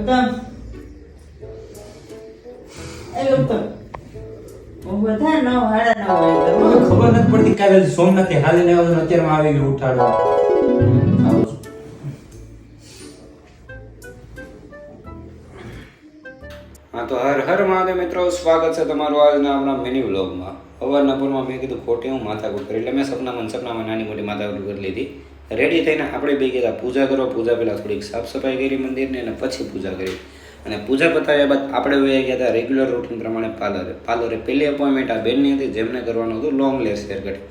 ઉત્તમ એ ઉત્તમ હું બધા 9 સાડા 9 ખબર નથી પડતી કાલે સોમનાથ હાલીને આવ્યો ને અત્યારમાં આવી ગયો ઉઠાડો. આવું છું. હા તો હર હર મહાદેવ મિત્રો, સ્વાગત છે તમારું આજના આપણા મિની વ્લોગમાં. સવારના પૂરમાં મેં કીધું ખોટી હું માથાકૂટ કરી, એટલે મેં સપનામાં નાની મોટી માથાકૂટ કરી લીધી. રેડી થઈને આપણે બે કીધા પૂજા કરો. પૂજા પહેલાં થોડીક સાફ સફાઈ કરી મંદિરની અને પછી પૂજા કરી. અને પૂજા પતાવ્યા બાદ આપણે વયા ગયા હતા રેગ્યુલર રૂટીન પ્રમાણે પાર્લરે પહેલી અપોઇન્ટમેન્ટ આ બેનની હતી, જેમને કરવાનું હતું લોંગ લેસ હેર કટિંગ.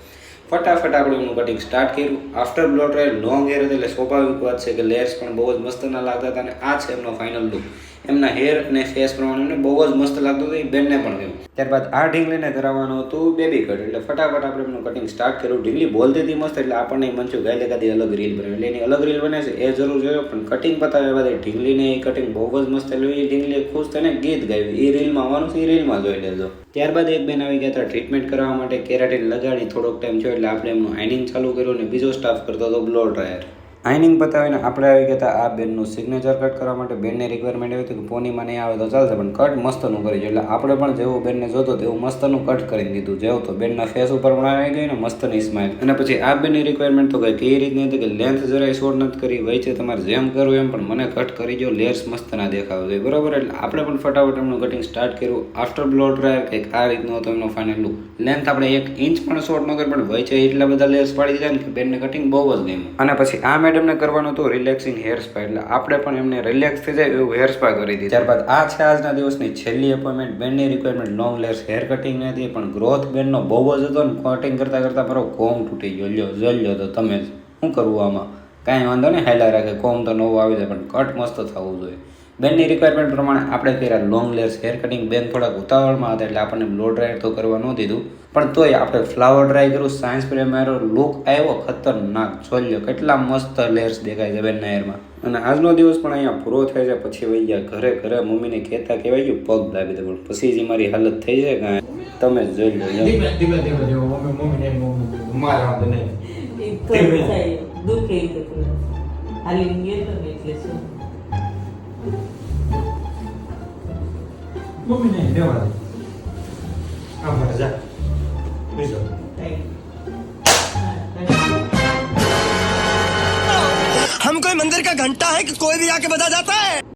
ફટાફટ આપણે એમનું કટિંગ સ્ટાર્ટ કર્યું. After blow dry long hair હતી એટલે સ્વાભાવિક વાત છે કે લેયર્સ પણ બહુ જ મસ્ત ના લાગતા હતા. અને આ છે એમનો ફાઇનલ લુક. એમના હેર અને ફેસ પ્રમાણે એમને બહુ જ મસ્ત લાગતું હતું, એ બેનને પણ ગયું. ત્યારબાદ આ ઢીંગલીને કરાવવાનું હતું બેબી કટ, એટલે ફટાફટ આપણે એમનું કટિંગ સ્ટાર્ટ કર્યું. ઢીંગલી બોલતી હતી મસ્ત, એટલે આપણને મન થયું ગાય એકાદી અલગ રીલ બને, એટલે એની અલગ રીલ બને છે એ જરૂર જોયો. પણ કટિંગ પતાવ્યા બાદ ઢીંગલીને એ કટિંગ બહુ જ મસ્ત થયેલું. એ ઢીંગલીએ ખુશ થઈને ગીત ગાયું. એ રીલમાં આવવાનું છે, એ રીલમાં જોઈ લેજો. ત્યારબાદ એક બેન આવી ગયા હતા ટ્રીટમેન્ટ કરવા માટે. કેરાટીન લગાડી થોડોક ટાઈમ થયો એટલે આપણે એમનું આઇનિંગ ચાલુ કર્યું અને બીજો સ્ટાફ કરતો હતો બ્લો ડ્રાયર. આઇનિંગ પતાવીને આપણે આવી ગયા હતા આ બેનનું સિગ્નેચર કટ કરવા માટે. બેનને રિક્વાયરમેન્ટ આવી હતી કે પોનીમાં નહીં આવે તો ચાલશે, પણ કટ મસ્તનું કરી એટલે આપણે પણ જેવું બેનને જોતો તેવું મસ્તનું કટ કરીને દીધું. જેવું તો બેનના ફેસ ઉપર પણ આવી ગઈ ને મસ્તની સ્માઇલ. અને પછી આ બેનની રિક્વાયરમેન્ટ તો કંઈ એ રીતની હતી કે લેન્થ જરાય શોર્ટ નથી કરી, વચ્ચે તમારે જેમ કરવું એમ, પણ મને કટ કરી દો, લેયર્સ મસ્ત ના દેખાવ જોઈએ, બરોબર. એટલે આપણે પણ ફટાફટ એમનું કટિંગ સ્ટાર્ટ કર્યું. આફ્ટર બ્લો ડ્રાયર કંઈક આ રીતનો હતો એમનો ફાઇનલ લુક. લેન્થ આપણે 1 ઇંચ પણ શોર્ટ ન કરી, પણ વચ્ચે એટલા બધા લેયર્સ પાડી દીધા ને કે બેનને કટિંગ બહુ જ ગમ્યું. અને પછી આ મેડમને કરવાનું હતું રિલેક્સિંગ હેર સ્પા, એટલે આપણે પણ એમને રિલેક્સ થઈ જાય એવું હેર સ્પા કરી દીધી. ત્યારબાદ આ છે આજના દિવસની છેલ્લી અપોઇન્ટમેન્ટ. બેનની requirement long layers hair cutting નથી, પણ ગ્રોથ બેનનો બહુ જ હતો ને કટિંગ કરતાં કરતાં મારો કોમ તૂટી ગયો. લ્યો તો તમે જ શું કરવું આમાં, કાંઈ વાંધો નહીં, હાઈલા રાખે, કોમ તો નવો આવી જાય, પણ કટ મસ્ત થવું જોઈએ. બેનની રિક્વાયરમેન્ટ પ્રમાણે આપણે કર્યા લોંગ લેયર્સ હેર કટિંગ. બેન થોડાક ઉતાવળમાં હતા એટલે આપણને બ્લો ડ્રાયર તો કરવા ન દીધું, પણ તોય આપણે ફ્લાવર ડ્રાય કર્યું. સાયન્સ સ્પ્રે મારો લુક આવ્યો ખતરનાક. જોઈ કેટલા મસ્ત લેયર્સ દેખાય છે બેનના હેરમાં. અને આજનો દિવસ પણ અહીંયા પૂરો થાય છે. પછી વહી ગયા ઘરે મમ્મીને કહેતા કહેવાય ગયું પગ દાબી દે, પણ પછી જે મારી હાલત થઈ છે કાંઈ તમે જ જોઈ લો. ધીમે મારા હાથે નહીં. દુઃખ એ તો હાલી ગયો તો ને એટલે શું મમ્મી નહીં દેવા દે. આ મારે જા બીજો हम कोई मंदिर का घंटा है कि कोई भी आके बजा जाता है।